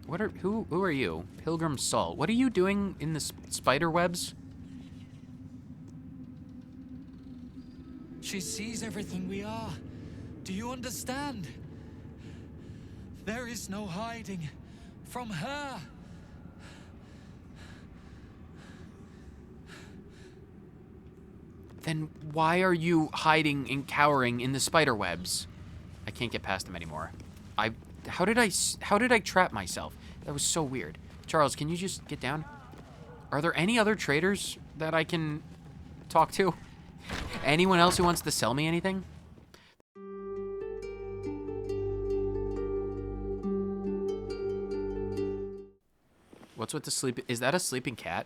Who are you? Pilgrim Salt. What are you doing in the spider webs? She sees everything we are. Do you understand? There is no hiding from her. Then why are you hiding and cowering in the spider webs? I can't get past them anymore. How did I trap myself? That was so weird. Charles, can you just get down? Are there any other traders that I can talk to? Anyone else who wants to sell me anything? What's with the sleep? Is that a sleeping cat?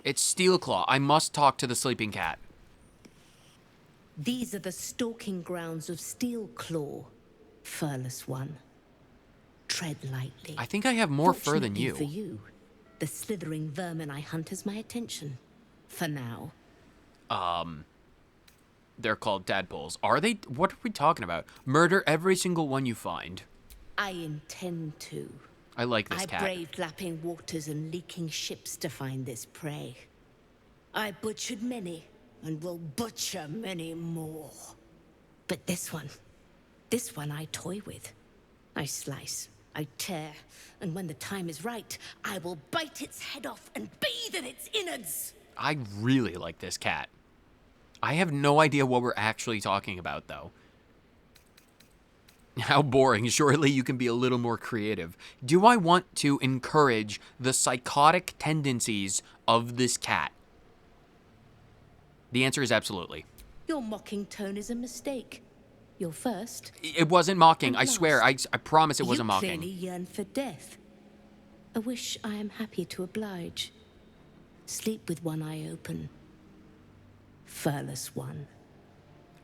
It's Steelclaw. I must talk to the sleeping cat. These are the stalking grounds of Steelclaw, furless one. Tread lightly. I think I have more fur than you. For you, the slithering vermin I hunt has my attention. For now. They're called tadpoles. Are they? What are we talking about? Murder every single one you find. I intend to. I like this cat. I braved lapping waters and leaking ships to find this prey. I butchered many, and will butcher many more. But this one I toy with. I slice, I tear, and when the time is right, I will bite its head off and bathe in its innards. I really like this cat. I have no idea what we're actually talking about, though. How boring. Surely you can be a little more creative. Do I want to encourage the psychotic tendencies of this cat? The answer is absolutely. Your mocking tone is a mistake. You're first. It wasn't mocking. I swear. I promise it wasn't mocking. You clearly yearn for death. A wish I am happy to oblige. Sleep with one eye open. Furless one.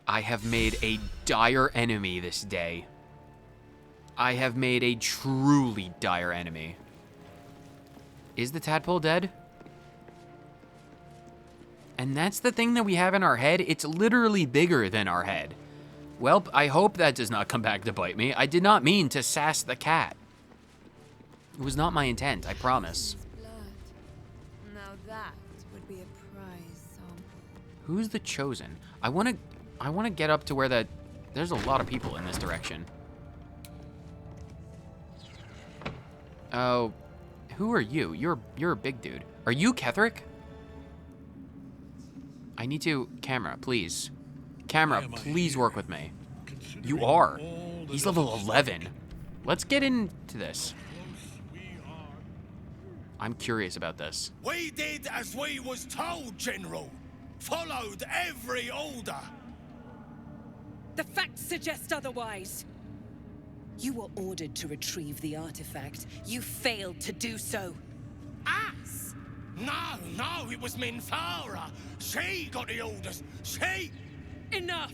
I have made a dire enemy this day. I have made a truly dire enemy. Is the tadpole dead? And that's the thing that we have in our head. It's literally bigger than our head. Well, I hope that does not come back to bite me. I did not mean to sass the cat. It was not my intent, I promise. Now that would be a prize sample. Who's the chosen? I want to get up to where there's a lot of people in this direction. Oh, who are you? You're a big dude. Are you Ketheric? I need to camera, please. Camera, please work with me. You are. He's level 11. Let's get into this. I'm curious about this. We did as we was told, General. Followed every order. The facts suggest otherwise. You were ordered to retrieve the artifact. You failed to do so. Us? No, it was Minthara. She got the orders. She... Enough!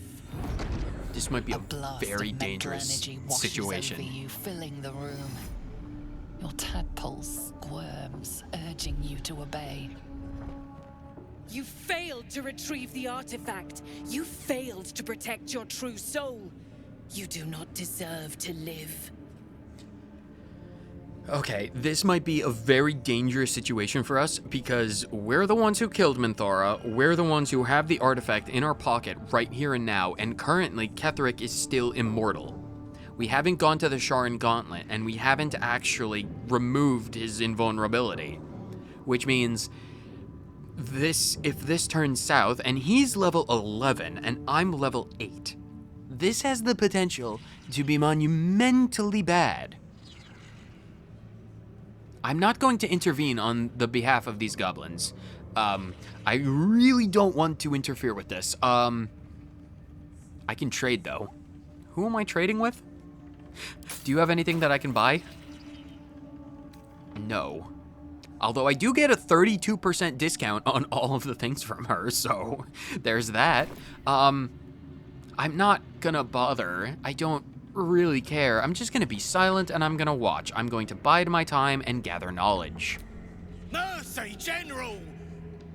This might be a blast very of mental dangerous energy washes situation. Over you, filling the room. Your tadpole squirms, urging you to obey. You failed to retrieve the artifact. You failed to protect your true soul. You do not deserve to live. Okay, this might be a very dangerous situation for us because we're the ones who killed Minthara, we're the ones who have the artifact in our pocket right here and now, and currently Ketheric is still immortal. We haven't gone to the Sharan Gauntlet, and we haven't actually removed his invulnerability. Which means, if this turns south, and he's level 11, and I'm level 8, this has the potential to be monumentally bad. I'm not going to intervene on the behalf of these goblins. I really don't want to interfere with this. I can trade, though. Who am I trading with? Do you have anything that I can buy? No. Although I do get a 32% discount on all of the things from her, so there's that. I'm not gonna bother. I don't really care. I'm just gonna be silent and I'm gonna watch. I'm going to bide my time and gather knowledge. Mercy, General!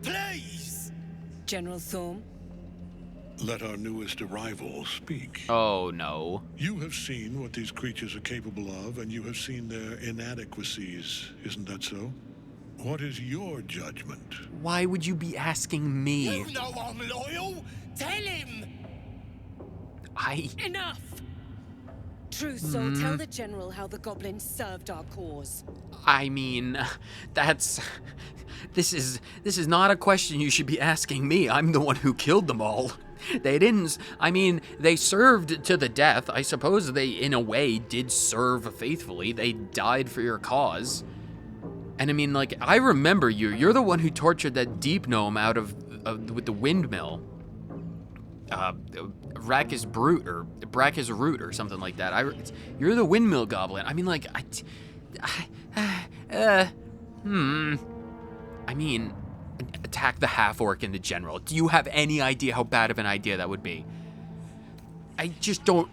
Please! General Thorm? Let our newest arrival speak. Oh, no. You have seen what these creatures are capable of, and you have seen their inadequacies. Isn't that so? What is your judgment? Why would you be asking me? You know I'm loyal. Tell him. Enough! True Soul, tell the General how the goblins served our cause. I mean, this is not a question you should be asking me. I'm the one who killed them all. They didn't, I mean, they served to the death. I suppose they, in a way, did serve faithfully. They died for your cause. And I mean, like, I remember you. You're the one who tortured that deep gnome out with the windmill. Brachis Root or something like that. You're the windmill goblin. I mean, like, I mean, attack the half-orc and the general. Do you have any idea how bad of an idea that would be? I just don't...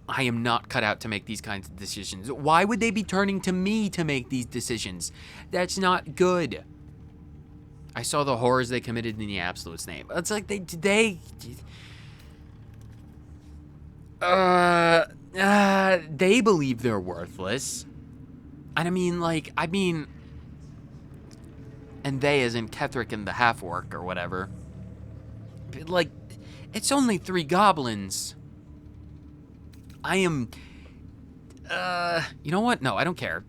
I am not cut out to make these kinds of decisions. Why would they be turning to me to make these decisions? That's not good. I saw the horrors they committed in the Absolute's name. It's like they believe they're worthless. And and they as in Ketheric and the half-orc or whatever. Like, it's only 3 goblins. I am, you know what? No, I don't care.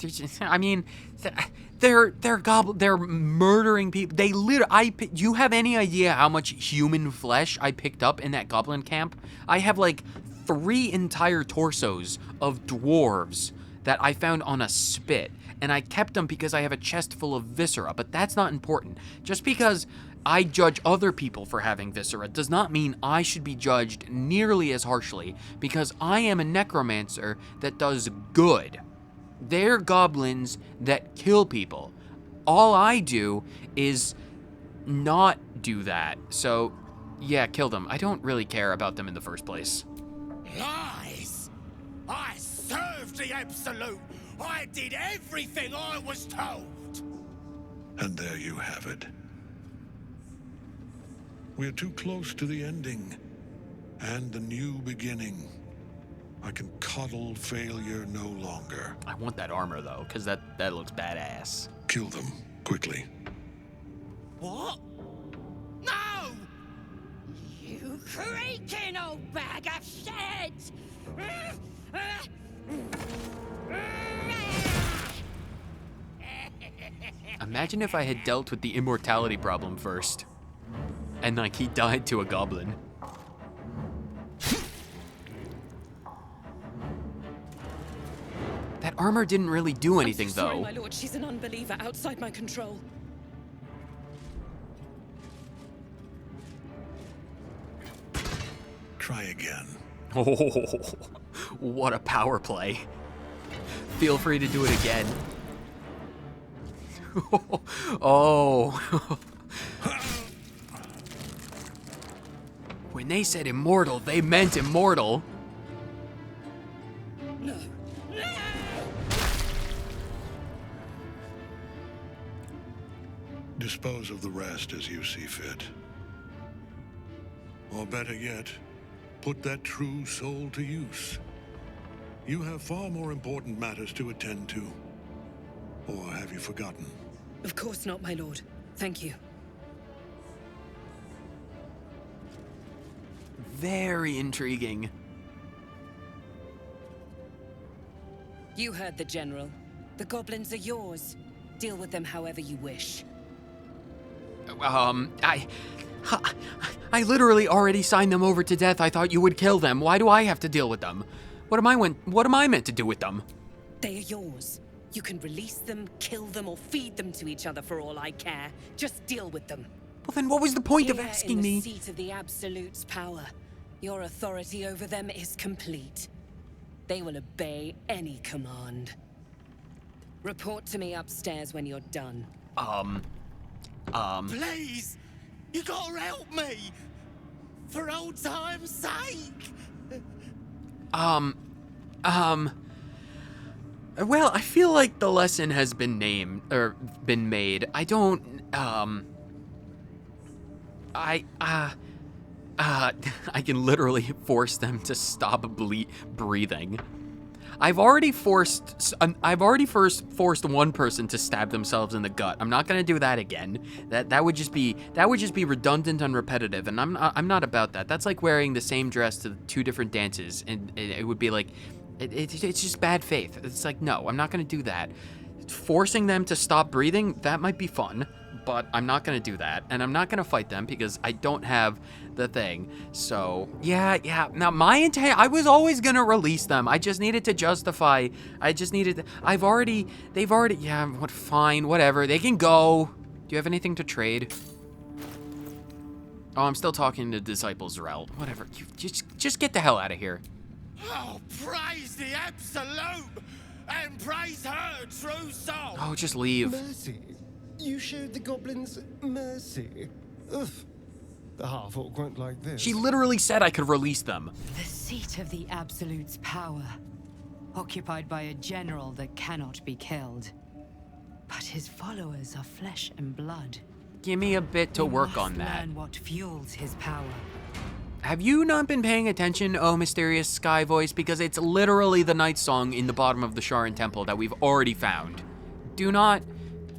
They're murdering people. Do you have any idea how much human flesh I picked up in that goblin camp? I have like 3 entire torsos of dwarves that I found on a spit, and I kept them because I have a chest full of viscera, but that's not important. Just because I judge other people for having viscera does not mean I should be judged nearly as harshly, because I am a necromancer that does good. They're goblins that kill people. All I do is not do that. So, yeah, kill them. I don't really care about them in the first place. Lies! I served the Absolute! I did everything I was told! And there you have it. We're too close to the ending, and the new beginning. I can coddle failure no longer. I want that armor, though, because that looks badass. Kill them, quickly. What? No! You creaking old bag of shit! Imagine if I had dealt with the immortality problem first. And, like, he died to a goblin. That armor didn't really do anything, I'm so sorry, though. my lord, she's an unbeliever outside my control. Try again. Oh, what a power play. Feel free to do it again. Oh. When they said immortal, they meant immortal. No. Dispose of the rest as you see fit. Or better yet, put that true soul to use. You have far more important matters to attend to. Or have you forgotten? Of course not, my lord. Thank you. Very intriguing. You heard the General. The goblins are yours. Deal with them however you wish. I literally already signed them over to death. I thought you would kill them. Why do I have to deal with them? What am I meant to do with them? They are yours. You can release them, kill them, or feed them to each other for all I care. Just deal with them. Well, then what was the point of Here asking in the me? seat of the Absolute's power, your authority over them is complete. They will obey any command. Report to me upstairs when you're done. Please! You gotta help me! For old time's sake! Well, I feel like the lesson has been been made. I don't, I can literally force them to stop breathing. I've already forced one person to stab themselves in the gut. I'm not gonna do that again. That would just be redundant and repetitive, and I'm not about that. That's like wearing the same dress to 2 different dances, and it would be like, it's just bad faith. It's like, no, I'm not gonna do that. Forcing them to stop breathing, that might be fun, but I'm not gonna do that, and I'm not gonna fight them because I don't have the thing. So yeah. Now my intent, I was always gonna release them. I just needed to justify. They've already. Yeah, fine, whatever. They can go. Do you have anything to trade? Oh, I'm still talking to Disciples Rel. Whatever. You just get the hell out of here. Oh, praise the Absolute! And praise her true soul! Oh, just leave. Mercy. You showed the goblins mercy. Ugh. The half-orc won't like this. She literally said I could release them. The seat of the Absolute's power, occupied by a general that cannot be killed. But his followers are flesh and blood. Give me a bit to work on that. Learn what fuels his power. Have you not been paying attention, oh mysterious sky voice? Because it's literally the night song in the bottom of the Sharan Temple that we've already found. Do not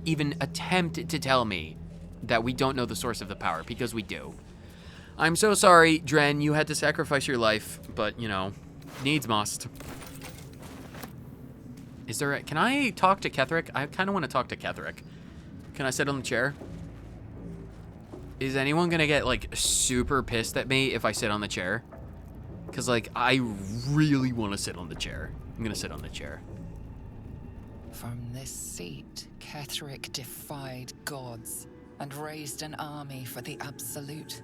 even attempt to tell me that we don't know the source of the power, because we do. I'm so sorry, Dren, you had to sacrifice your life, but, you know, needs must. Can I talk to Ketheric? I kind of want to talk to Ketheric. Can I sit on the chair? Is anyone gonna get, like, super pissed at me if I sit on the chair? Because, like, I really want to sit on the chair. I'm gonna sit on the chair. From this seat, Ketheric defied gods and raised an army for the Absolute.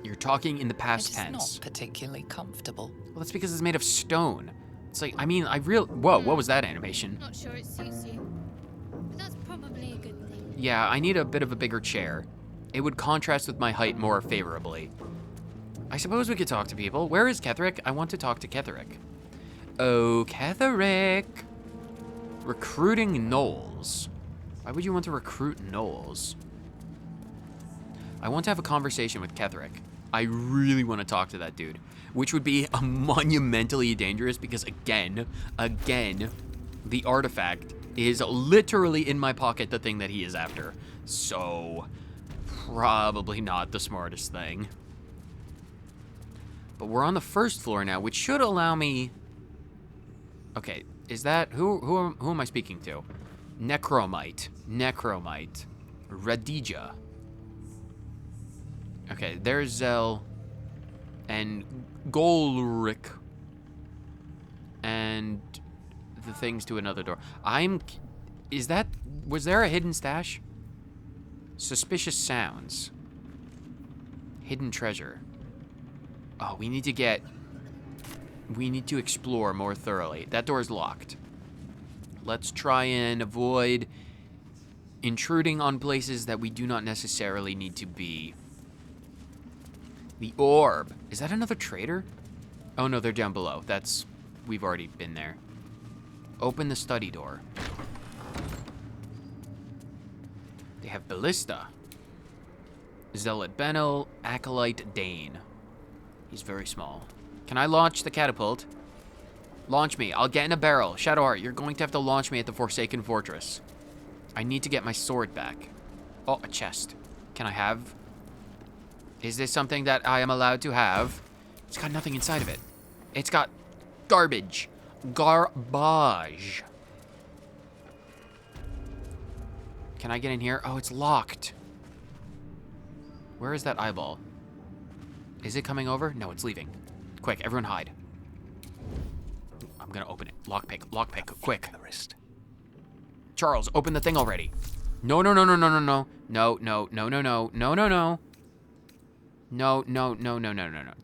You're talking in the past It's tense. not particularly comfortable. Well, that's because it's made of stone. It's like, I mean, whoa, what was that animation? Not sure it suits you, but that's probably a good thing. Yeah, I need a bit of a bigger chair. It would contrast with my height more favorably. I suppose we could talk to people. Where is Ketheric? I want to talk to Ketheric. Oh, Ketheric. Recruiting gnolls. Why would you want to recruit gnolls? I want to have a conversation with Ketheric. I really want to talk to that dude, which would be monumentally dangerous because again, the artifact is literally in my pocket, the thing that he is after. So, probably not the smartest thing. But we're on the first floor now, which should allow me... Okay, is that... Who am I speaking to? Necromite. Radija. Okay, there's Zell. And Golric. And the things to another door. Was there a hidden stash? Suspicious sounds. Hidden treasure. Oh, we need to explore more thoroughly. That door's locked. Let's try and avoid intruding on places that we do not necessarily need to be. The orb. Is that another trader? Oh no, they're down below. We've already been there. Open the study door. They have Ballista. Zealot Benel, Acolyte Dane. He's very small. Can I launch the catapult? Launch me. I'll get in a barrel. Shadowheart, you're going to have to launch me at the Forsaken Fortress. I need to get my sword back. Oh, a chest. Can I have... Is this something that I am allowed to have? It's got nothing inside of it. It's got garbage. Garbage. Can I get in here? Oh, it's locked. Where is that eyeball? Is it coming over? No, it's leaving. Quick, everyone hide. I'm gonna open it. Lockpick, quick. The wrist. Charles, open the thing already. No. No.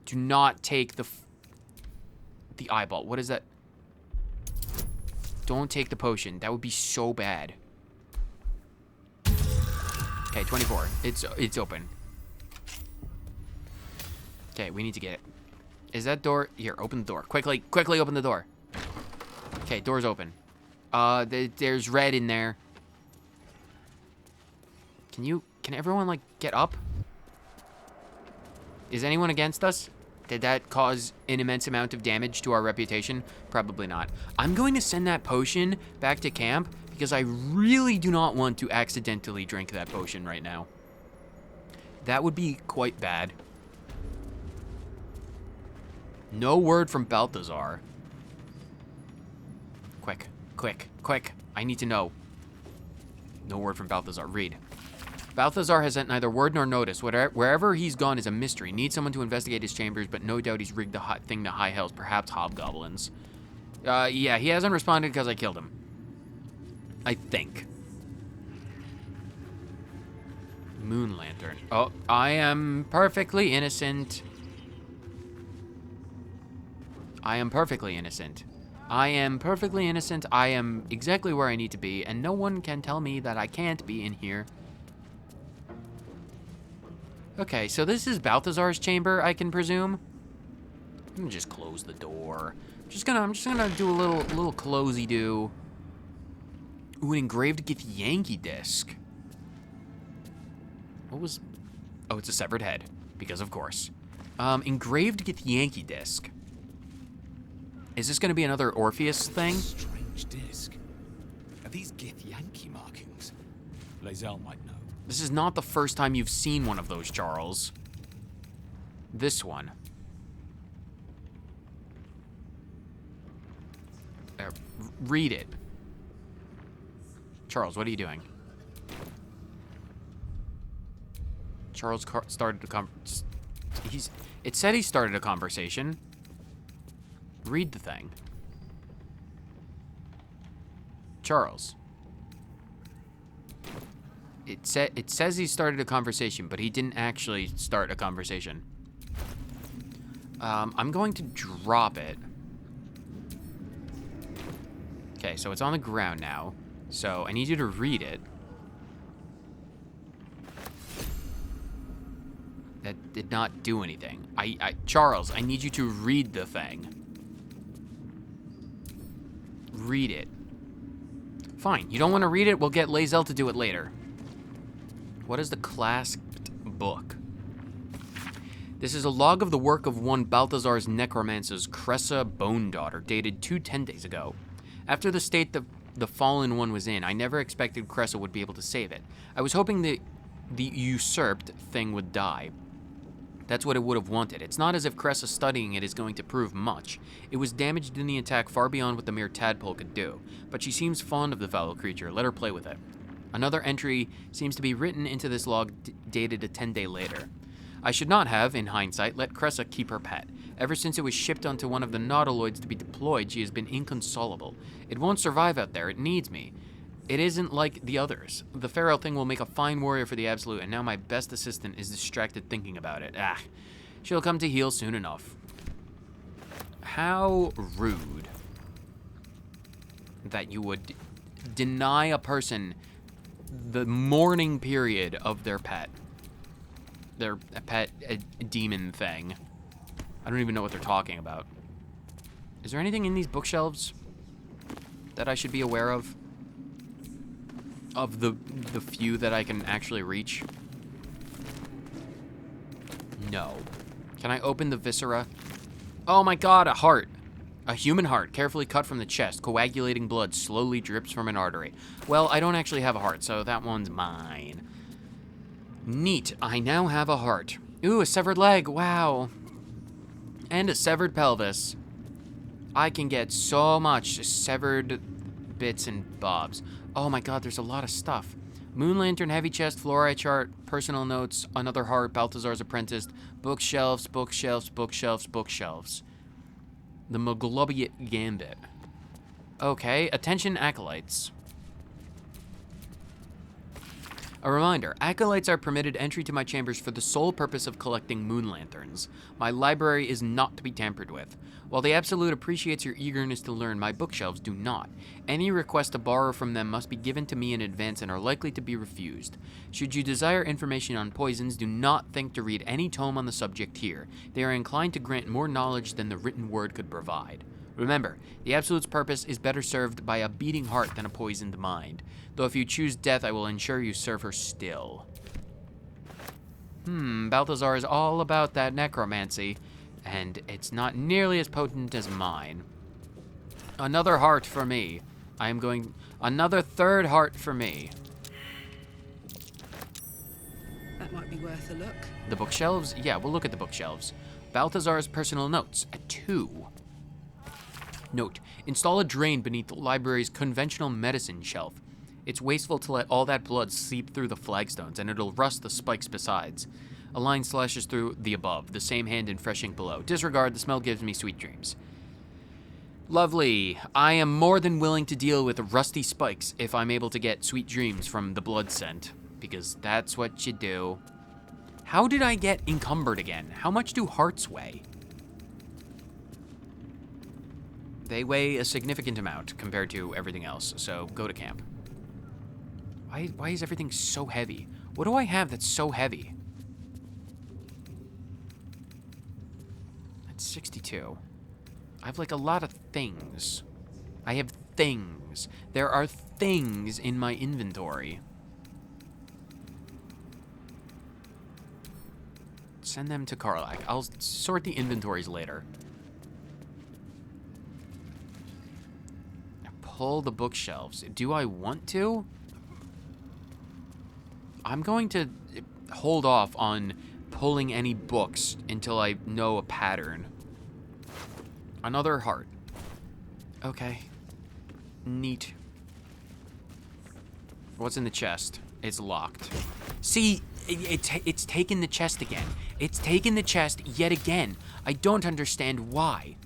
Do not take the eyeball. What is that? Don't take the potion. That would be so bad. Okay, 24. It's open. Okay, we need to get it. Is that door? Here, open the door. Quickly open the door. Okay, door's open. There's red in there. Can everyone, like, get up? Is anyone against us? Did that cause an immense amount of damage to our reputation? Probably not. I'm going to send that potion back to camp because I really do not want to accidentally drink that potion right now. That would be quite bad. No word from Balthazar. Quick, quick, quick. I need to know. No word from Balthazar. Read. Balthazar has sent neither word nor notice. Wherever he's gone is a mystery. Needs someone to investigate his chambers, but no doubt he's rigged the thing to high hells, perhaps hobgoblins. Yeah, he hasn't responded because I killed him. I think. Moon Lantern. Oh, I am perfectly innocent. I am perfectly innocent. I am perfectly innocent. I am exactly where I need to be, and no one can tell me that I can't be in here. Okay, so this is Balthazar's chamber, I can presume. I'm gonna just close the door. I'm just gonna do a little closey do. Ooh, an engraved Githyanki disc. What was? Oh, it's a severed head, because of course. Engraved Githyanki disc. Is this gonna be another Orpheus thing? Strange disc. Are these Githyanki markings? Lae'zel might know. This is not the first time you've seen one of those, Charles. This one. Read it. Charles, what are you doing? Charles started a it said he started a conversation. Read the thing. Charles. It says he started a conversation, but he didn't actually start a conversation. I'm going to drop it. Okay, so it's on the ground now. So I need you to read it. That did not do anything. Charles, I need you to read the thing. Read it. Fine, you don't want to read it? We'll get Lae'zel to do it later. What is the clasped book? This is a log of the work of one Balthazar's necromancers, Cressa Bone Daughter, dated 210 days ago. After the state the fallen one was in, I never expected Cressa would be able to save it. I was hoping the usurped thing would die. That's what it would have wanted. It's not as if Cressa studying it is going to prove much. It was damaged in the attack far beyond what the mere tadpole could do, but she seems fond of the foul creature. Let her play with it. Another entry seems to be written into this log dated a 10-day later. I should not have, in hindsight, let Cressa keep her pet. Ever since it was shipped onto one of the nautiloids to be deployed, she has been inconsolable. It won't survive out there. It needs me. It isn't like the others. The feral thing will make a fine warrior for the Absolute, and now my best assistant is distracted thinking about it. She'll come to heel soon enough. How rude that you would deny a person the mourning period of their pet. Their pet demon thing. I don't even know what they're talking about. Is there anything in these bookshelves that I should be aware of? Of the few that I can actually reach? No. Can I open the viscera? Oh my god, a heart. A human heart, carefully cut from the chest. Coagulating blood slowly drips from an artery. Well, I don't actually have a heart, so that one's mine. Neat, I now have a heart. Ooh, a severed leg, wow. And a severed pelvis. I can get so much severed bits and bobs. Oh my god, there's a lot of stuff. Moon Lantern, heavy chest, fluorite chart, personal notes, another heart, Balthazar's apprentice, bookshelves, bookshelves, bookshelves, bookshelves. The Maglobiate Gambit. Okay, attention acolytes. A reminder, acolytes are permitted entry to my chambers for the sole purpose of collecting moon lanterns. My library is not to be tampered with. While the Absolute appreciates your eagerness to learn, my bookshelves do not. Any request to borrow from them must be given to me in advance and are likely to be refused. Should you desire information on poisons, do not think to read any tome on the subject here. They are inclined to grant more knowledge than the written word could provide. Remember, the Absolute's purpose is better served by a beating heart than a poisoned mind. Though if you choose death, I will ensure you serve her still. Balthazar is all about that necromancy, and it's not nearly as potent as mine. Another heart for me. I am going... Another third heart for me. That might be worth a look. The bookshelves? Yeah, we'll look at the bookshelves. Balthazar's personal notes, a 2. Note, install a drain beneath the library's conventional medicine shelf. It's wasteful to let all that blood seep through the flagstones, and it'll rust the spikes besides. A line slashes through the above, the same hand in fresh ink below. Disregard, the smell gives me sweet dreams. Lovely. I am more than willing to deal with rusty spikes if I'm able to get sweet dreams from the blood scent, because that's what you do. How did I get encumbered again? How much do hearts weigh? They weigh a significant amount compared to everything else, so go to camp. Why is everything so heavy? What do I have that's so heavy? That's 62. I have like a lot of things. I have things. There are things in my inventory. Send them to Karlak. I'll sort the inventories later. Pull the bookshelves. Do I want to? I'm going to hold off on pulling any books until I know a pattern. Another heart. Okay. Neat. What's in the chest? It's locked. See, it's taken the chest again. It's taken the chest yet again. I don't understand why.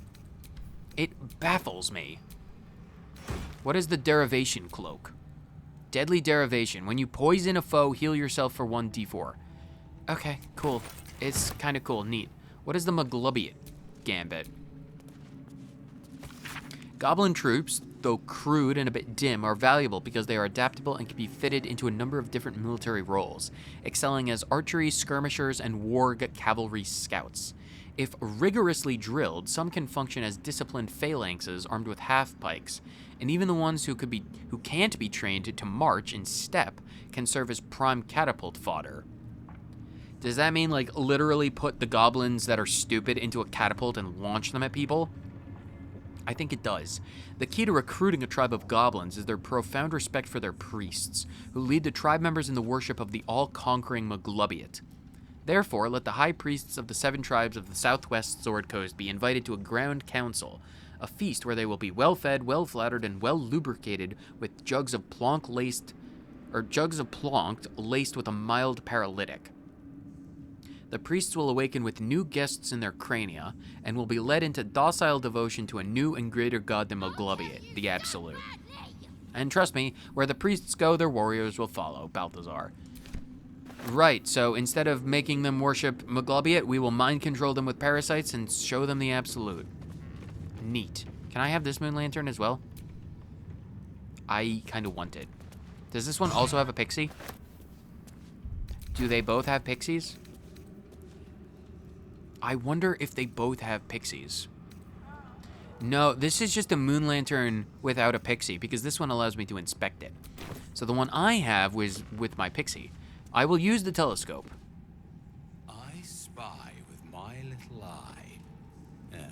It baffles me. What is the derivation cloak? Deadly derivation. When you poison a foe, heal yourself for 1d4. Okay, cool. It's kind of cool. Neat. What is the Maglobiot gambit? Goblin troops, though crude and a bit dim, are valuable because they are adaptable and can be fitted into a number of different military roles, excelling as archery, skirmishers, and warg cavalry scouts. If rigorously drilled, some can function as disciplined phalanxes armed with half-pikes, and even the ones who can't be trained to march in step can serve as prime catapult fodder. Does that mean, like, literally put the goblins that are stupid into a catapult and launch them at people? I think it does. The key to recruiting a tribe of goblins is their profound respect for their priests, who lead the tribe members in the worship of the all-conquering Maglobiot. Therefore, let the high priests of the 7 tribes of the southwest Sword Coast be invited to a ground council, a feast where they will be well-fed, well-flattered, and well-lubricated with jugs of plonk laced with a mild paralytic. The priests will awaken with new guests in their crania, and will be led into docile devotion to a new and greater god than Maglobiot, the Absolute. And trust me, where the priests go, their warriors will follow, Balthazar. Right, so instead of making them worship Maglobiot, we will mind control them with parasites and show them the Absolute. Neat. Can I have this moon lantern as well? I kind of want it. Does this one also have a pixie? Do they both have pixies? I wonder if they both have pixies. No, this is just a moon lantern without a pixie, because this one allows me to inspect it. So the one I have was with my pixie. I will use the telescope. I spy with my little eye. Yeah,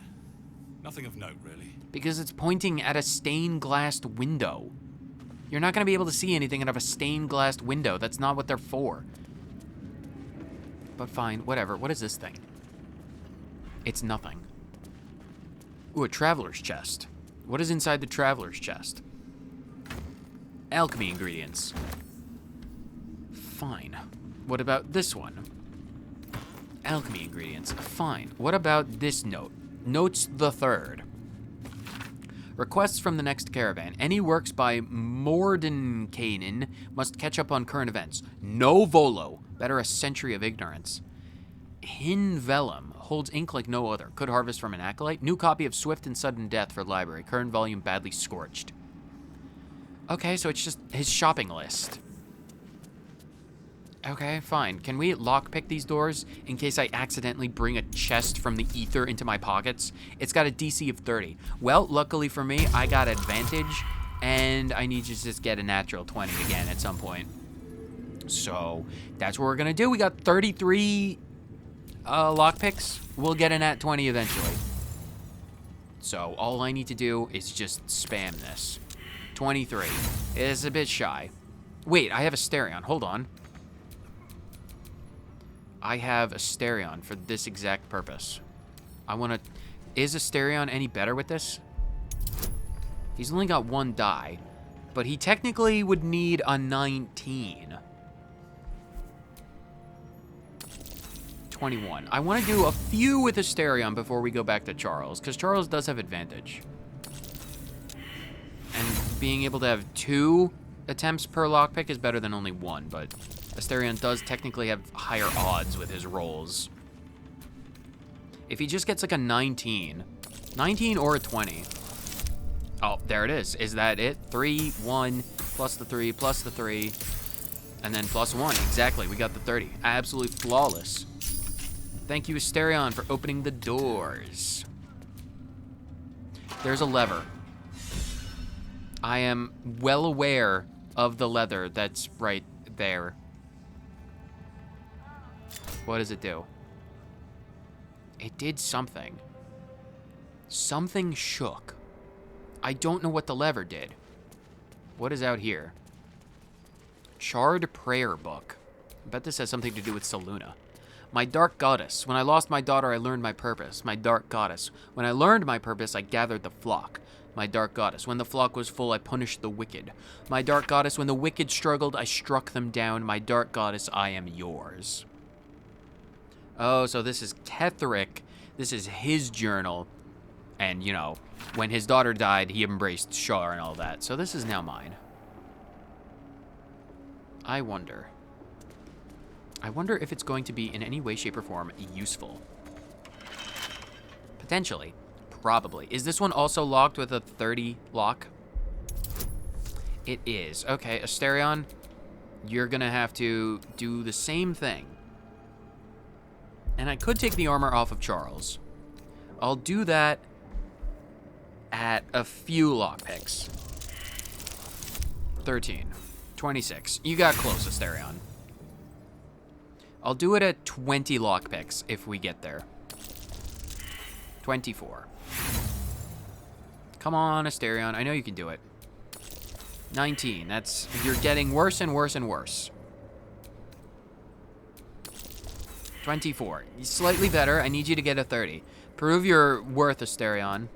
nothing of note, really. Because it's pointing at a stained glass window. You're not going to be able to see anything out of a stained glass window. That's not what they're for. But fine, whatever. What is this thing? It's nothing. Ooh, a traveler's chest. What is inside the traveler's chest? Alchemy ingredients. Fine. What about this one? Alchemy ingredients. Fine. What about this note? Notes the 3rd. Requests from the next caravan. Any works by Mordenkainen must catch up on current events. No Volo. Better a century of ignorance. Hin Vellum. Holds ink like no other. Could harvest from an acolyte. New copy of Swift and Sudden Death for library. Current volume badly scorched. Okay, so it's just his shopping list. Okay, fine. Can we lockpick these doors in case I accidentally bring a chest from the ether into my pockets? It's got a DC of 30. Well, luckily for me, I got advantage, and I need to just get a natural 20 again at some point. So that's what we're gonna do. We got 33 lockpicks. We'll get an at 20 eventually. So all I need to do is just spam this. 23. It's a bit shy. Wait, I have a Asterion. Hold on. I have a Asterion for this exact purpose. I want to... Is Asterion any better with this? He's only got 1 die, but he technically would need a 19. 21. I want to do a few with Asterion before we go back to Charles, because Charles does have advantage. And being able to have 2 attempts per lockpick is better than only 1, but Asterion does technically have higher odds with his rolls. If he just gets like a 19 or a 20. Oh, there it is. Is that it? 3, 1, plus the 3, plus the 3, and then plus 1. Exactly, we got the 30. Absolutely flawless. Thank you, Asterion, for opening the doors. There's a lever. I am well aware of the leather that's right there. What does it do? It did something. Something shook. I don't know what the lever did. What is out here? Charred prayer book. I bet this has something to do with Saluna. My dark goddess. When I lost my daughter, I learned my purpose. My dark goddess. When I learned my purpose, I gathered the flock. My dark goddess. When the flock was full, I punished the wicked. My dark goddess. When the wicked struggled, I struck them down. My dark goddess, I am yours. Oh, so this is Ketheric. This is his journal. And, you know, when his daughter died, he embraced Shar and all that. So this is now mine. I wonder if it's going to be in any way, shape, or form useful. Potentially. Probably. Is this one also locked with a 30 lock? It is. Okay, Asterion, you're gonna have to do the same thing. And I could take the armor off of Charles. I'll do that at a few lockpicks. 13. 26. You got close, Asterion. I'll do it at 20 lockpicks if we get there. 24. Come on, Asterion. I know you can do it. 19. That's... You're getting worse and worse and worse. 24. Slightly better. I need you to get a 30. Prove your worth, Asterion.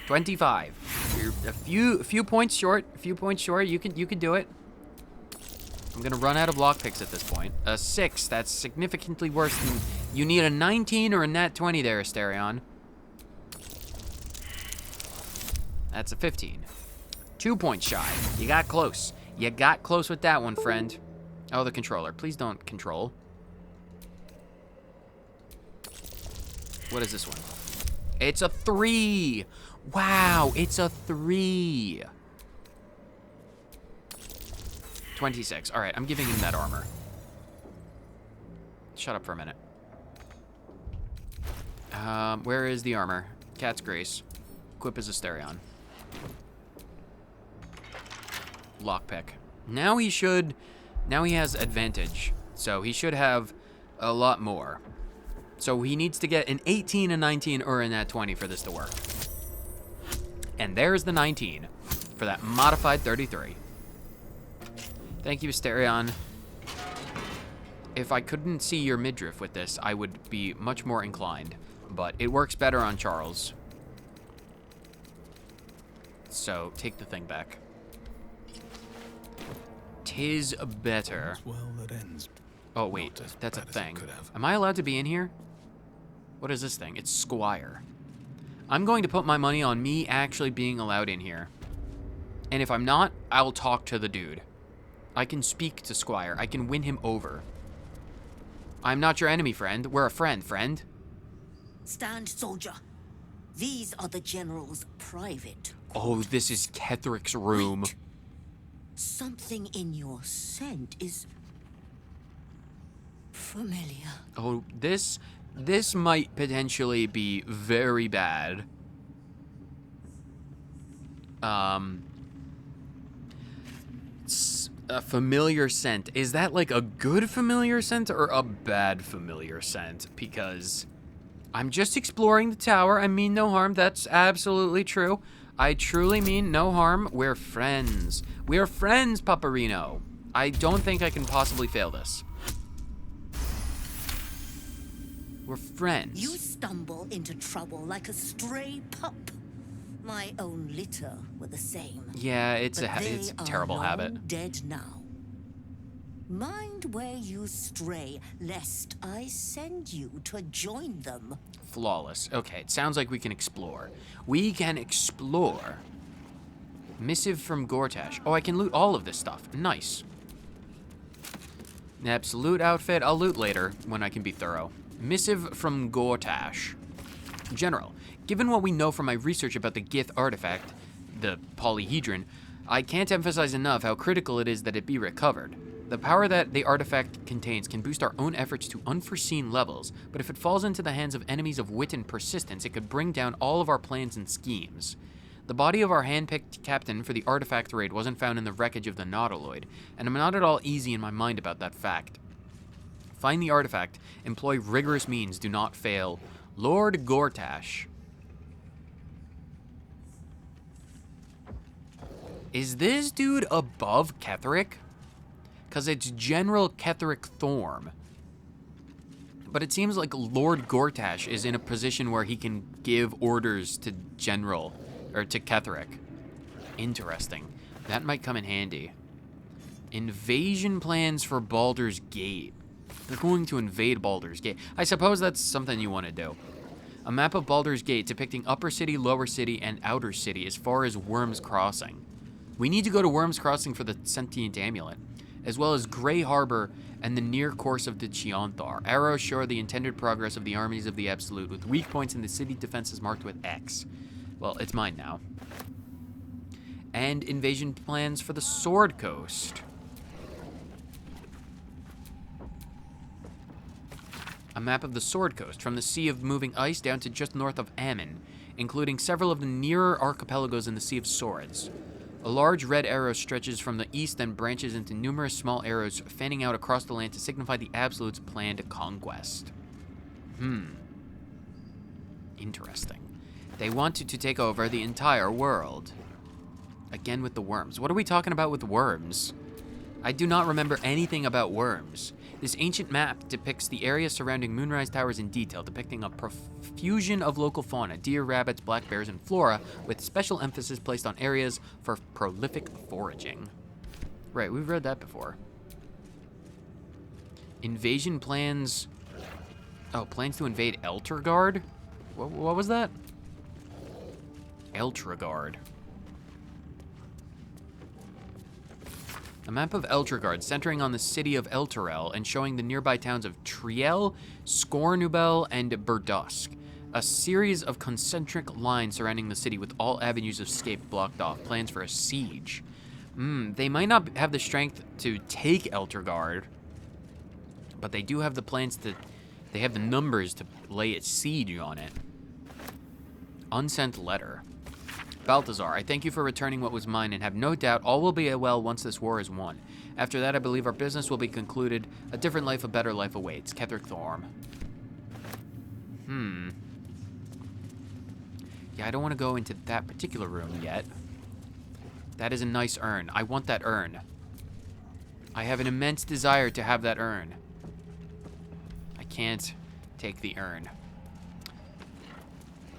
25. You're a few points short. A few points short. You can do it. I'm gonna run out of lockpicks at this point. A 6. That's significantly worse than... You need a 19 or a nat 20 there, Asterion. That's a 15. 2 points shy. You got close. You got close with that one, friend. Oh, the controller. Please don't control. What is this one? It's a 3. Wow, it's a 3. 26. All right, I'm giving him that armor. Shut up for a minute. Where is the armor? Cat's Grace. Equip as Asterion. Lockpick. Now he has advantage. So he should have a lot more. So he needs to get an 18, a 19, or a nat 20 for this to work. And there's the 19 for that modified 33. Thank you, Asterion. If I couldn't see your midriff with this, I would be much more inclined. But it works better on Charles. So, take the thing back. 'Tis better. Oh, wait. That's a thing. Am I allowed to be in here? What is this thing? It's Squire. I'm going to put my money on me actually being allowed in here. And if I'm not, I'll talk to the dude. I can speak to Squire. I can win him over. I'm not your enemy, friend. We're a friend. Stand, soldier. These are the General's private quarters. Oh, this is Ketheric's room. Wait. Something in your scent is... familiar. Oh, this might potentially be very bad. A familiar scent. Is that like a good familiar scent or a bad familiar scent? Because I'm just exploring the tower. I mean no harm. That's absolutely true. I truly mean no harm. We're friends. We're friends, Paparino. I don't think I can possibly fail this. We're friends. You stumble into trouble like a stray pup. My own litter were the same. Yeah, it's But it's a they terrible are habit. long dead now. Mind where you stray, lest I send you to join them. Flawless. Okay, it sounds like we can explore. We can explore. Missive from Gortash. Oh, I can loot all of this stuff. Nice. An absolute outfit. I'll loot later when I can be thorough. Missive from Gortash. General, given what we know from my research about the Gith artifact, the polyhedron, I can't emphasize enough how critical it is that it be recovered. The power that the artifact contains can boost our own efforts to unforeseen levels, but if it falls into the hands of enemies of wit and persistence, it could bring down all of our plans and schemes. The body of our hand-picked captain for the artifact raid wasn't found in the wreckage of the Nautiloid, and I'm not at all easy in my mind about that fact. Find the artifact, employ rigorous means, do not fail. Lord Gortash. Is this dude above Ketheric? Because it's General Ketheric Thorm. But it seems like Lord Gortash is in a position where he can give orders to General, or to Ketheric. Interesting. That might come in handy. Invasion plans for Baldur's Gate. They're going to invade Baldur's Gate. I suppose that's something you want to do. A map of Baldur's Gate depicting Upper City, Lower City, and Outer City as far as Worm's Crossing. We need to go to Worm's Crossing for the Sentient Amulet, as well as Grey Harbor and the near course of the Chianthar. Arrows show the intended progress of the armies of the Absolute, with weak points in the city defenses marked with X. Well, it's mine now. And invasion plans for the Sword Coast. A map of the Sword Coast, from the Sea of Moving Ice down to just north of Ammon, including several of the nearer archipelagos in the Sea of Swords. A large red arrow stretches from the east and branches into numerous small arrows fanning out across the land to signify the Absolute's planned conquest. Interesting. They wanted to take over the entire world. Again with the worms. What are we talking about with worms? I do not remember anything about worms. This ancient map depicts the area surrounding Moonrise Towers in detail, depicting a profusion of local fauna, deer, rabbits, black bears, and flora, with special emphasis placed on areas for prolific foraging. Right, we've read that before. Invasion plans... Oh, plans to invade Eltergard? What was that? Eltergard. A map of Eltergard centering on the city of Elturel and showing the nearby towns of Triel, Scornubel, and Burdusk. A series of concentric lines surrounding the city with all avenues of escape blocked off. Plans for a siege. They might not have the strength to take Eltergard, but they do have the plans to... They have the numbers to lay its siege on it. Unsent letter. Balthazar, I thank you for returning what was mine and have no doubt all will be well once this war is won. After that, I believe our business will be concluded. A different life, a better life awaits. Ketheric Thorm. Yeah, I don't want to go into that particular room yet. That is a nice urn. I want that urn. I have an immense desire to have that urn. I can't take the urn.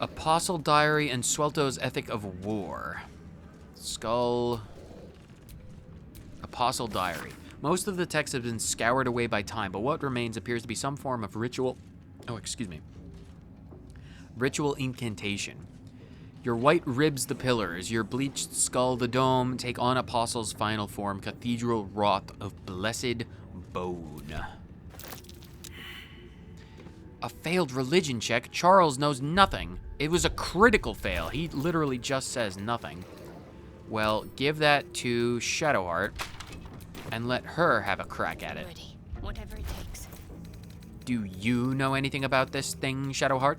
Apostle Diary and Swelto's Ethic of War. Skull. Apostle Diary. Most of the text has been scoured away by time, but what remains appears to be some form of ritual... Oh, excuse me. Ritual incantation. Your white ribs the pillars, your bleached skull the dome, take on Apostle's final form, cathedral wrought of blessed bone. A failed religion check. Charles knows nothing. It was a critical fail. He literally just says nothing. Well, give that to Shadowheart and let her have a crack at it. Ready. Whatever it takes. Do you know anything about this thing, Shadowheart?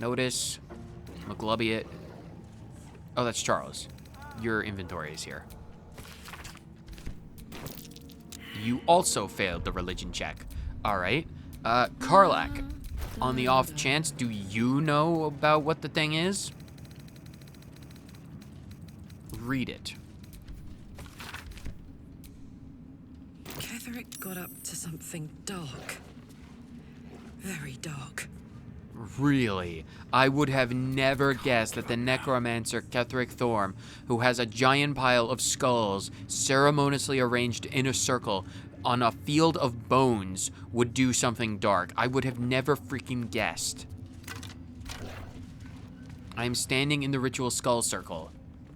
Notice, McGlubbiot. Oh, that's Charles. Your inventory is here. You also failed the religion check. All right. Karlak, on the off chance, do you know about what the thing is? Read it. Ketheric got up to something dark. Very dark. Really? I would have never guessed that the necromancer Ketheric Thorm, who has a giant pile of skulls ceremoniously arranged in a circle on a field of bones, would do something dark. I would have never freaking guessed. I am standing in the ritual skull circle,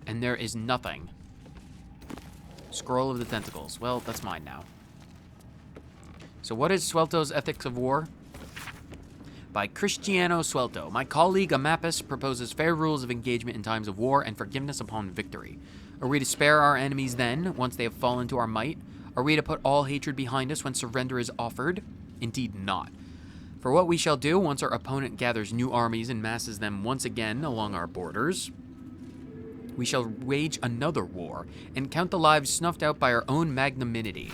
and there is nothing. Scroll of the tentacles. Well, that's mine now. So what is Swelto's Ethics of War? By Cristiano Swelto. My colleague Amapis proposes fair rules of engagement in times of war and forgiveness upon victory. Are we to spare our enemies then, once they have fallen to our might? Are we to put all hatred behind us when surrender is offered? Indeed not. For what we shall do once our opponent gathers new armies and masses them once again along our borders, we shall wage another war and count the lives snuffed out by our own magnanimity.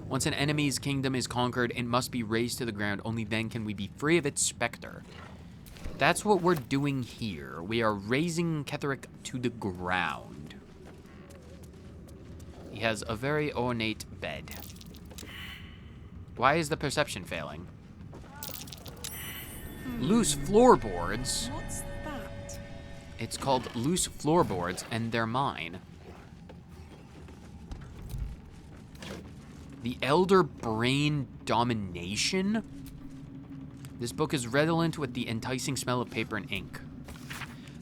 Once an enemy's kingdom is conquered, it must be razed to the ground. Only then can we be free of its specter. That's what we're doing here. We are razing Ketheric to the ground. He has a very ornate bed. Why is the perception failing? Loose floorboards. What's that? It's called loose floorboards, and they're mine. The Elder Brain Domination? This book is redolent with the enticing smell of paper and ink.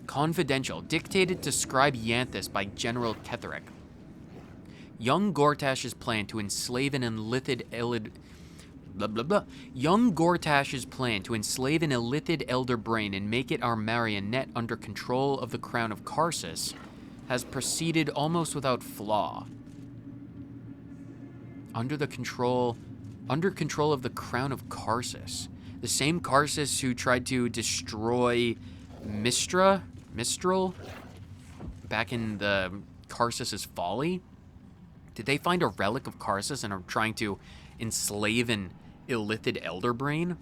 Confidential. Dictated to Scribe Yanthus by General Ketheric. Young Gortash's plan to enslave an illithid Young Gortash's plan to enslave an illithid elder brain and make it our marionette under control of the crown of Karsus has proceeded almost without flaw. Under control of the crown of Karsus. The same Karsus who tried to destroy Mistral back in the Karsus's Folly. Did they find a relic of Karsus and are trying to enslave an illithid elder brain?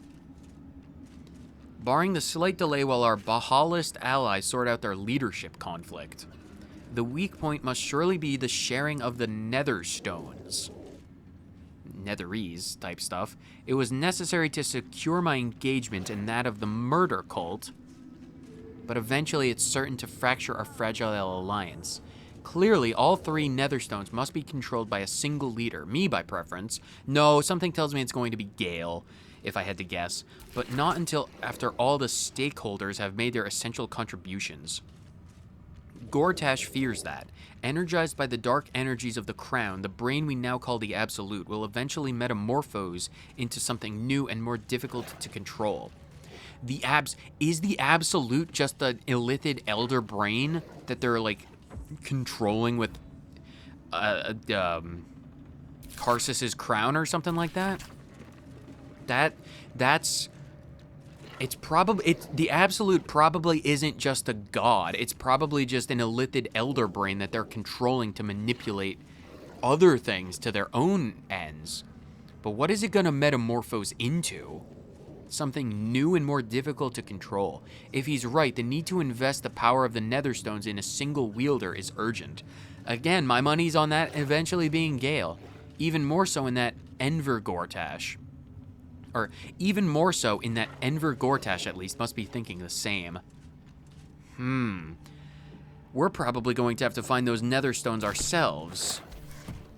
Barring the slight delay while our Bahalist allies sort out their leadership conflict, the weak point must surely be the sharing of the Netherstones. Netherese type stuff. It was necessary to secure my engagement and that of the murder cult, but eventually it's certain to fracture our fragile alliance. Clearly, all three Netherstones must be controlled by a single leader, me by preference. No, something tells me it's going to be Gale, if I had to guess, but not until after all the stakeholders have made their essential contributions. Gortash fears that, energized by the dark energies of the crown, the brain we now call the Absolute will eventually metamorphose into something new and more difficult to control. Is the Absolute just the illithid elder brain that they're like controlling with Karsus's crown or something like that? The Absolute probably isn't just a god. It's probably just an illithid elder brain that they're controlling to manipulate other things to their own ends. But what is it gonna metamorphose into? Something new and more difficult to control. If he's right, the need to invest the power of the Netherstones in a single wielder is urgent. Again, my money's on that eventually being Gale. Even more so in that Enver Gortash. Or even more so in that Enver Gortash at least must be thinking the same. We're probably going to have to find those Netherstones ourselves.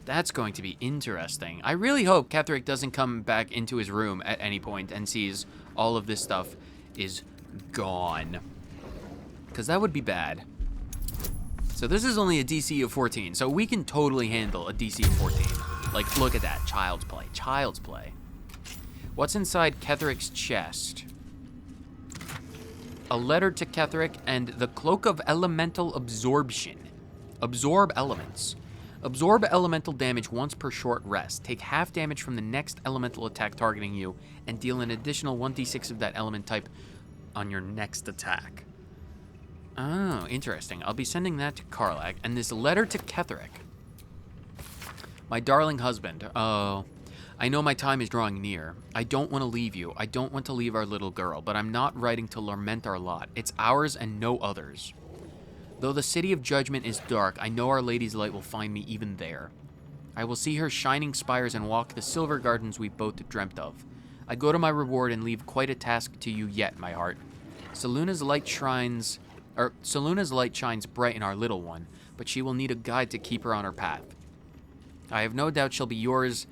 That's going to be interesting. I really hope Ketheric doesn't come back into his room at any point and sees all of this stuff is gone. Because that would be bad. So this is only a DC of 14, so we can totally handle a DC of 14. Like, look at that. Child's play. Child's play. What's inside Ketheric's chest? A letter to Ketheric and the Cloak of Elemental Absorption. Absorb elements. Absorb elemental damage once per short rest. Take half damage from the next elemental attack targeting you, and deal an additional 1d6 of that element type on your next attack. Oh, interesting. I'll be sending that to Karlak, and this letter to Ketheric. My darling husband. Oh, I know my time is drawing near. I don't want to leave you. I don't want to leave our little girl, but I'm not writing to lament our lot. It's ours and no others. Though the city of judgment is dark, I know Our Lady's light will find me even there. I will see her shining spires and walk the silver gardens we both dreamt of. I go to my reward and leave quite a task to you yet, my heart. Selena's light shines bright in our little one, but she will need a guide to keep her on her path. I have no doubt she'll be yours.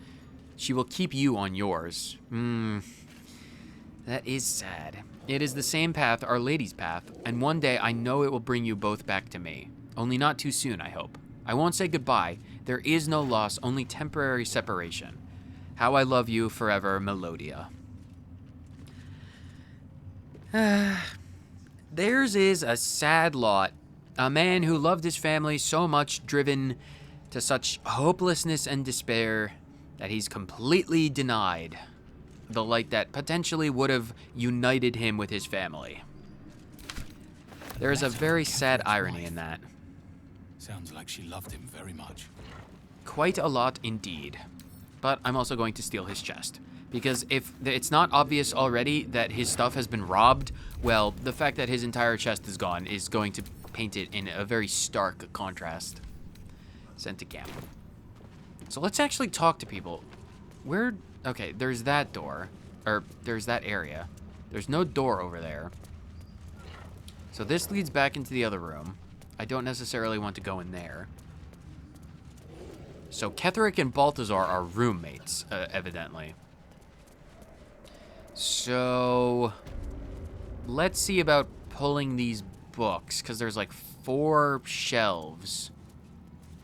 She will keep you on yours. That is sad. It is the same path, Our Lady's path, and one day I know it will bring you both back to me. Only not too soon, I hope. I won't say goodbye. There is no loss, only temporary separation. How I love you forever, Melodia. Theirs is a sad lot. A man who loved his family so much, driven to such hopelessness and despair, that he's completely denied the light that potentially would have united him with his family. There is a very sad irony in that. Sounds like she loved him very much. Quite a lot indeed. But I'm also going to steal his chest. Because if it's not obvious already that his stuff has been robbed, well, the fact that his entire chest is gone is going to paint it in a very stark contrast. Sent to camp. So let's actually talk to people. Okay, there's that door. Or, there's that area. There's no door over there. So this leads back into the other room. I don't necessarily want to go in there. So Ketheric and Balthazar are roommates, evidently. So let's see about pulling these books, because there's like 4 shelves.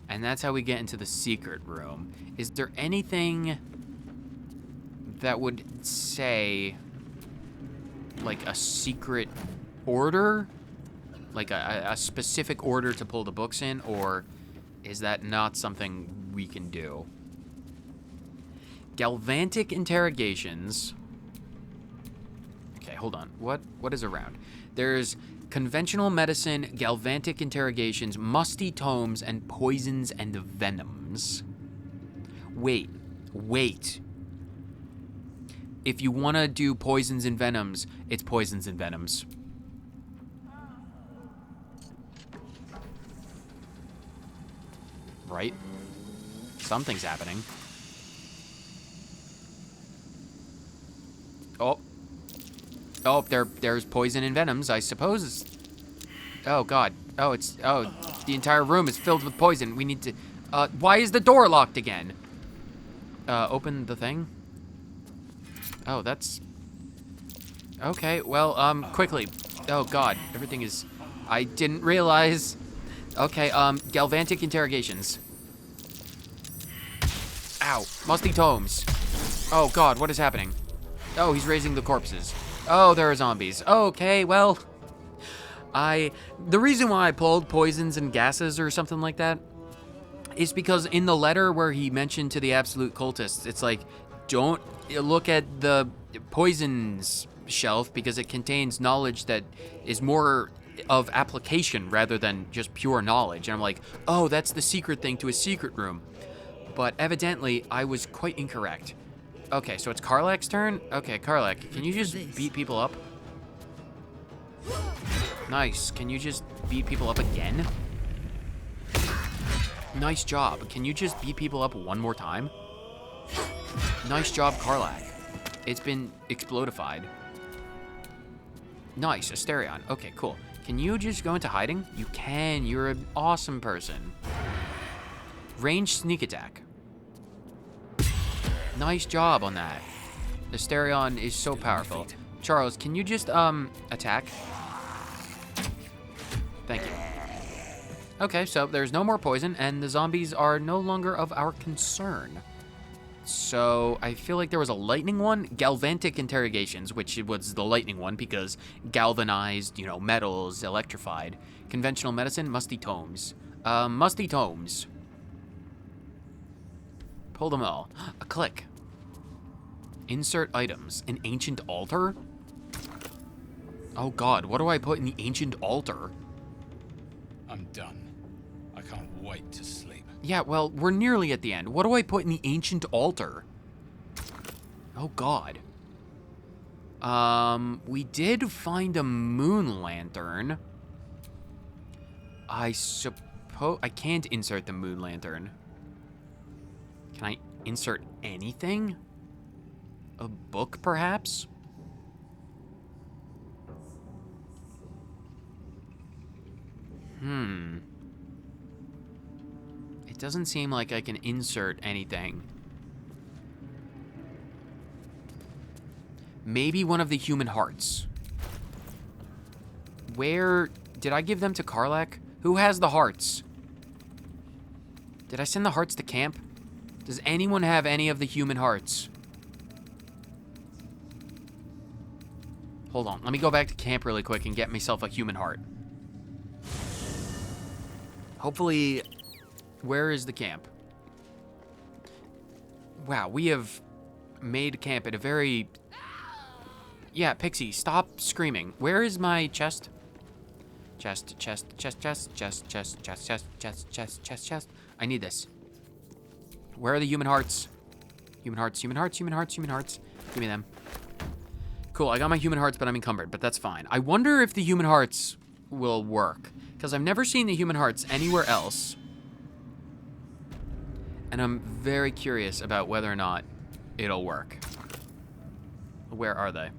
And that's how we get into the secret room. Is there anything that would say, like, a secret order? Like a specific order to pull the books in? Or is that not something we can do? Galvantic interrogations. Okay, hold on. What is around? There's conventional medicine, galvantic interrogations, musty tomes, and poisons and venoms. Wait. If you want to do poisons and venoms, it's poisons and venoms. Right? Something's happening. Oh, there's poison and venoms, I suppose. Oh, God. Oh, the entire room is filled with poison. We need to, why is the door locked again? Open the thing? Oh, that's, okay, well, quickly. Oh, God, everything is, I didn't realize. Okay, galvantic interrogations. Ow, musty tomes. Oh, God, what is happening? Oh, he's raising the corpses. Oh, there are zombies. Okay, well, the reason why I pulled poisons and gases or something like that is because in the letter where he mentioned to the absolute cultists, it's like, don't look at the poisons shelf because it contains knowledge that is more of application rather than just pure knowledge. And I'm like, oh, that's the secret thing to a secret room. But evidently, I was quite incorrect. Okay, so it's Karlach's turn? Okay, Karlach, can you just beat people up? Nice. Can you just beat people up again? Nice job. Can you just beat people up one more time? Nice job, Karlach. It's been explodified. Nice, Asterion. Okay, cool. Can you just go into hiding? You can. You're an awesome person. Range sneak attack. Nice job on that. Asterion is so powerful. Charles, can you just, attack? Thank you. Okay, so there's no more poison, and the zombies are no longer of our concern. So, I feel like there was a lightning one. Galvantic interrogations, which was the lightning one, because galvanized, metals, electrified. Conventional medicine, musty tomes. Musty tomes. Pull them all. A click. Insert items. An ancient altar? Oh God, what do I put in the ancient altar? I'm done. I can't wait to sleep. Yeah, well, we're nearly at the end. What do I put in the ancient altar? Oh, God. We did find a moon lantern. I suppose I can't insert the moon lantern. Can I insert anything? A book, perhaps? It doesn't seem like I can insert anything. Maybe one of the human hearts. Where... Did I give them to Karlach? Who has the hearts? Did I send the hearts to camp? Does anyone have any of the human hearts? Hold on. Let me go back to camp really quick and get myself a human heart. Hopefully... Where is the camp? Wow, we have made camp at a very... Yeah, Pixie, stop screaming. Where is my chest? Chest. I need this. Where are the human hearts? Human hearts. Give me them. Cool, I got my human hearts, but I'm encumbered, but that's fine. I wonder if the human hearts will work, because I've never seen the human hearts anywhere else. And I'm very curious about whether or not it'll work. Where are they?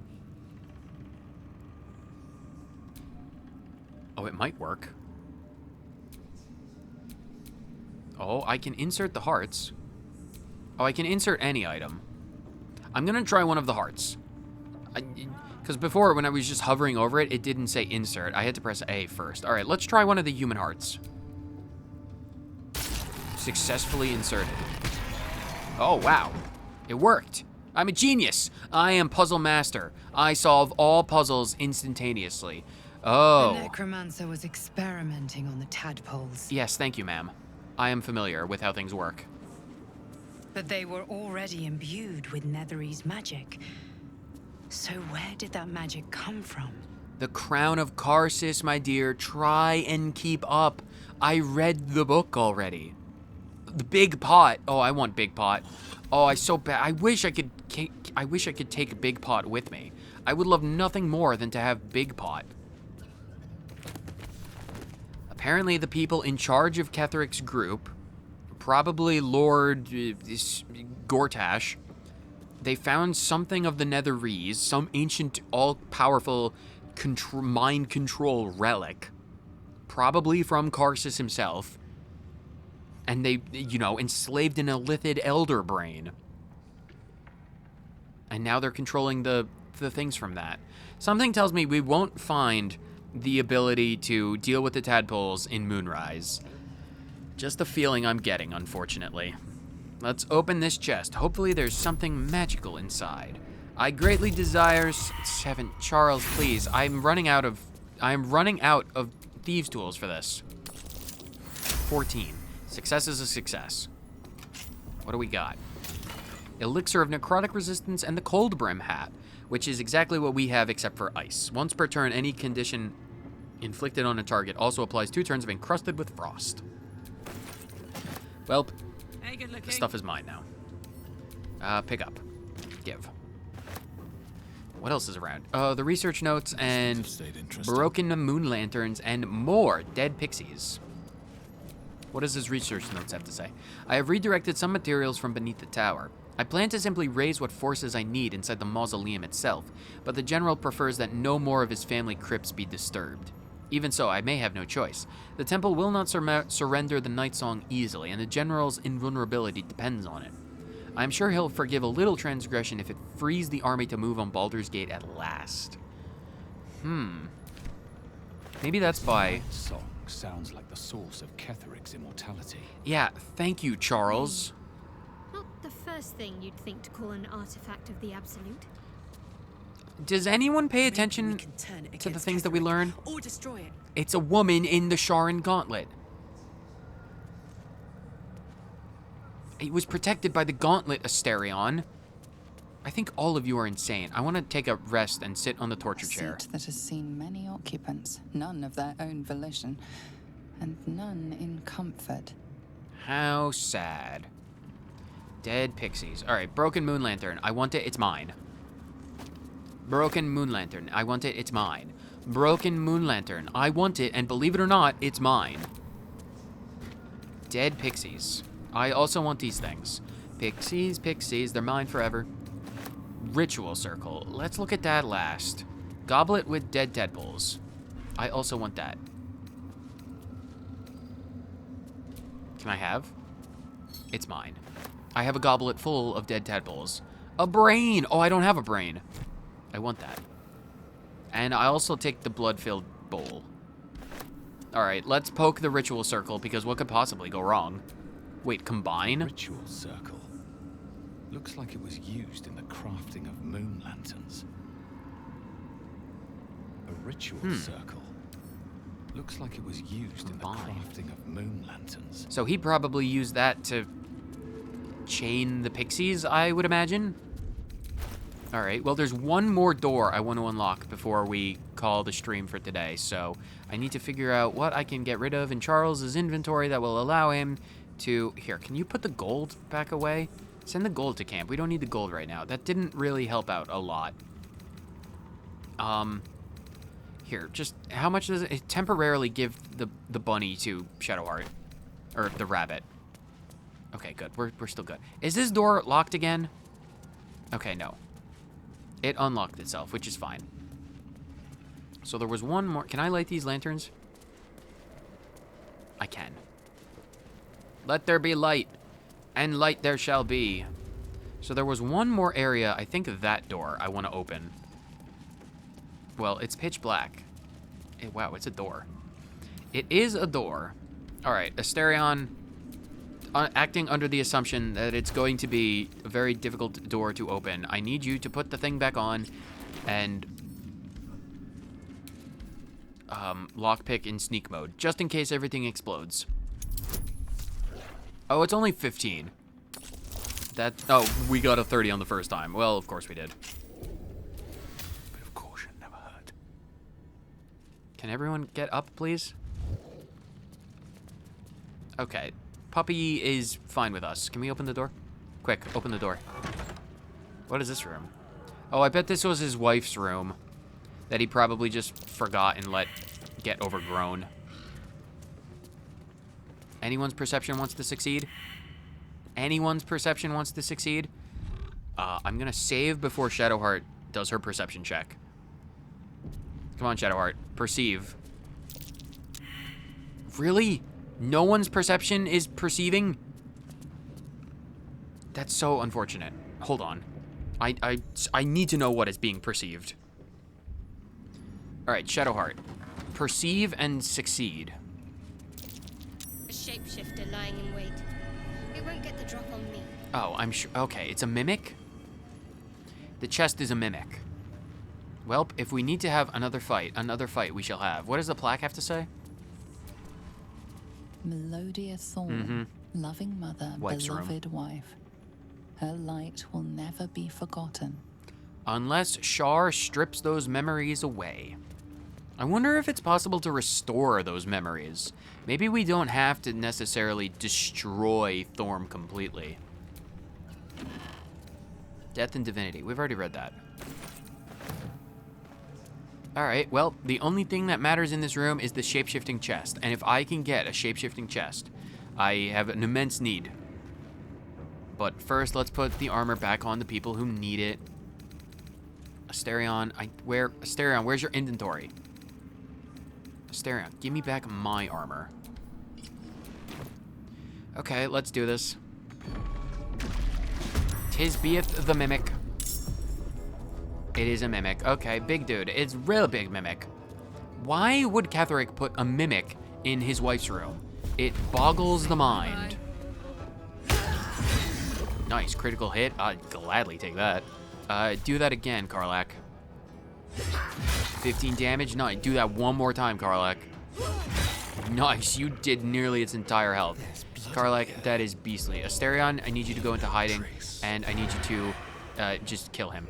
Oh, it might work. Oh, I can insert the hearts. Oh, I can insert any item. I'm gonna try one of the hearts. Because before, when I was just hovering over it, it didn't say insert. I had to press A first. All right, let's try one of the human hearts. Successfully inserted. Oh, wow. It worked. I'm a genius. I am puzzle master. I solve all puzzles instantaneously. Oh. The necromancer was experimenting on the tadpoles. Yes, thank you, ma'am. I am familiar with how things work. But they were already imbued with Nethery's magic. So where did that magic come from? The Crown of Karsus, my dear. Try and keep up. I read the book already. The Big Pot. Oh, I want Big Pot. Oh, I so bad. I wish I could take Big Pot with me. I would love nothing more than to have Big Pot. Apparently, the people in charge of Ketheric's group, probably Lord Gortash, they found something of the Netherese, some ancient, all-powerful mind control relic, probably from Karsus himself. And they, you know, enslaved an illithid elder brain. And now they're controlling the things from that. Something tells me we won't find the ability to deal with the tadpoles in Moonrise. Just the feeling I'm getting, unfortunately. Let's open this chest. Hopefully there's something magical inside. I greatly desire... 7. Charles, please. I'm running out of thieves' tools for this. 14. Success is a success. What do we got? Elixir of Necrotic Resistance and the Cold Brim Hat, which is exactly what we have except for ice. Once per turn, any condition inflicted on a target also applies 2 turns of Encrusted with Frost. Well, the stuff is mine now. Pick up. Give. What else is around? The research notes and broken moon lanterns and more dead pixies. What does his research notes have to say? I have redirected some materials from beneath the tower. I plan to simply raise what forces I need inside the mausoleum itself, but the general prefers that no more of his family crypts be disturbed. Even so, I may have no choice. The temple will not surrender the Night Song easily, and the general's invulnerability depends on it. I am sure he'll forgive a little transgression if it frees the army to move on Baldur's Gate at last. Maybe that's by... Song sounds like the source of Ketheric's immortality. Yeah, thank you, Charles. Not the first thing you'd think to call an artifact of the Absolute. Does anyone pay attention to the things that we learn? Or destroy it. It's a woman in the Sharan Gauntlet. It was protected by the Gauntlet, Asterion. I think all of you are insane. I want to take a rest and sit on the torture chair. A seat that has seen many occupants, none of their own volition, and none in comfort. How sad. Dead pixies. Alright, broken moon lantern. I want it, it's mine. Broken moon lantern. I want it, it's mine. Broken moon lantern. I want it, and believe it or not, it's mine. Dead pixies. I also want these things. Pixies, pixies, they're mine forever. Ritual circle. Let's look at that last. Goblet with dead tadpoles. I also want that. Can I have? It's mine. I have a goblet full of dead tadpoles. A brain! Oh, I don't have a brain. I want that. And I also take the blood-filled bowl. Alright, let's poke the ritual circle, because what could possibly go wrong? Wait, combine? Ritual circle. Looks like it was used in the crafting of moon lanterns. A ritual circle. Looks like it was used in the crafting of moon lanterns. So he probably used that to chain the pixies, I would imagine. Alright, well there's one more door I want to unlock before we call the stream for today, so I need to figure out what I can get rid of in Charles's inventory that will allow him to... Here, can you put the gold back away? Send the gold to camp. We don't need the gold right now. That didn't really help out a lot. Here, just how much does it temporarily give the bunny to Shadowheart? Or the rabbit. Okay, good. We're still good. Is this door locked again? Okay, no. It unlocked itself, which is fine. So there was one more. Can I light these lanterns? I can. Let there be light, and light there shall be. So there was one more area, I think that door I want to open. Well, it's pitch black. Wow, it's a door. It is a door. All right, Asterion, acting under the assumption that it's going to be a very difficult door to open. I need you to put the thing back on and lockpick in sneak mode, just in case everything explodes. Oh, it's only 15. Oh, we got a 30 on the first time. Well, of course we did. Bit of caution never hurt. Can everyone get up, please? Okay. Puppy is fine with us. Can we open the door? Quick, open the door. What is this room? Oh, I bet this was his wife's room that he probably just forgot and let get overgrown. Anyone's perception wants to succeed? Anyone's perception wants to succeed? I'm gonna save before Shadowheart does her perception check. Come on, Shadowheart. Perceive. Really? No one's perception is perceiving? That's so unfortunate. Hold on. I need to know what is being perceived. Alright, Shadowheart. Perceive and succeed. A shapeshifter lying in wait. It won't get the drop on me. Oh, I'm sure. Okay, it's a mimic? The chest is a mimic. Well, if we need to have another fight we shall have. What does the plaque have to say? Melodia Thorm, loving mother, Wife's beloved wife. Her light will never be forgotten. Unless Shar strips those memories away. I wonder if it's possible to restore those memories. Maybe we don't have to necessarily destroy Thorm completely. Death and Divinity. We've already read that. Alright, well, the only thing that matters in this room is the shape-shifting chest. And if I can get a shape-shifting chest, I have an immense need. But first, let's put the armor back on the people who need it. Asterion, Asterion, where's your inventory? Asterion, give me back my armor. Okay, let's do this. Tis beeth the mimic. It is a mimic. Okay, big dude. It's real big mimic. Why would Ketheric put a mimic in his wife's room? It boggles the mind. Nice, critical hit. I'd gladly take that. Do that again, Karlach. 15 damage. No, do that one more time, Karlach. Nice, you did nearly its entire health. Karlach, that is beastly. Asterion, I need you to go into hiding, and I need you to just kill him.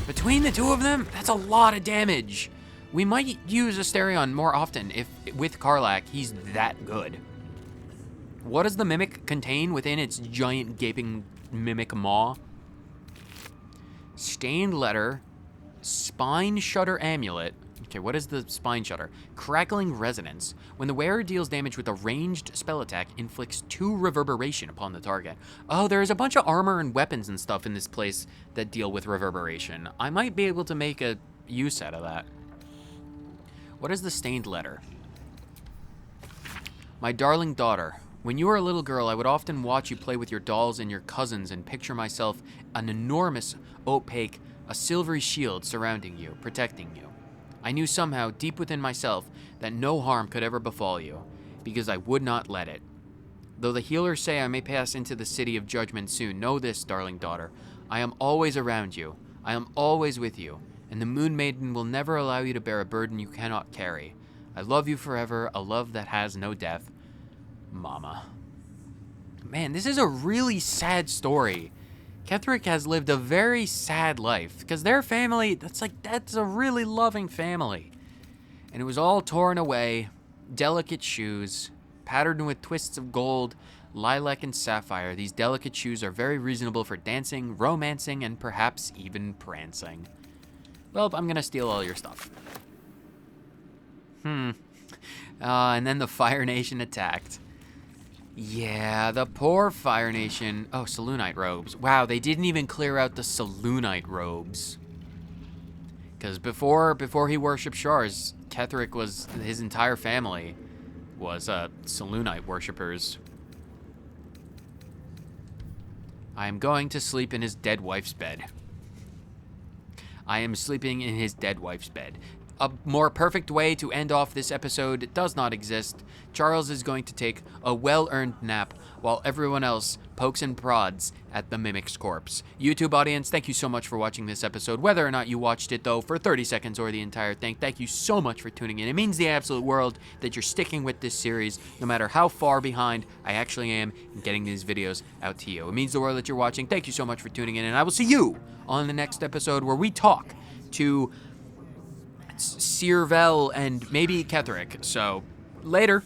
Between the two of them, that's a lot of damage. We might use Asterion more often if, with Karlach, he's that good. What does the mimic contain within its giant gaping mimic maw? Stained letter, spine shutter amulet. Okay, what is the spine shutter? Crackling resonance. When the wearer deals damage with a ranged spell attack, inflicts 2 reverberation upon the target. Oh, there's a bunch of armor and weapons and stuff in this place that deal with reverberation. I might be able to make a use out of that. What is the stained letter? My darling daughter, when you were a little girl, I would often watch you play with your dolls and your cousins and picture myself an enormous, opaque, a silvery shield surrounding you, protecting you. I knew somehow, deep within myself, that no harm could ever befall you, because I would not let it. Though the healers say I may pass into the city of judgment soon, know this, darling daughter, I am always around you, I am always with you, and the Moon Maiden will never allow you to bear a burden you cannot carry. I love you forever, a love that has no death. Mama. Man, this is a really sad story. Ketheric has lived a very sad life, because their family, that's a really loving family. And it was all torn away, delicate shoes, patterned with twists of gold, lilac and sapphire. These delicate shoes are very reasonable for dancing, romancing, and perhaps even prancing. Well, I'm gonna steal all your stuff. And then the Fire Nation attacked. Yeah, the poor Fire Nation. Oh, Selûnite robes. Wow, they didn't even clear out the Selûnite robes. Because before he worshipped Shars, Ketheric was, his entire family was Selûnite worshippers. I am going to sleep in his dead wife's bed. I am sleeping in his dead wife's bed. A more perfect way to end off this episode does not exist. Charles is going to take a well-earned nap while everyone else pokes and prods at the Mimic's corpse. YouTube audience, thank you so much for watching this episode. Whether or not you watched it, though, for 30 seconds or the entire thing, thank you so much for tuning in. It means the absolute world that you're sticking with this series, no matter how far behind I actually am in getting these videos out to you. It means the world that you're watching. Thank you so much for tuning in, and I will see you on the next episode where we talk to Sirvel and maybe Ketheric. So, later.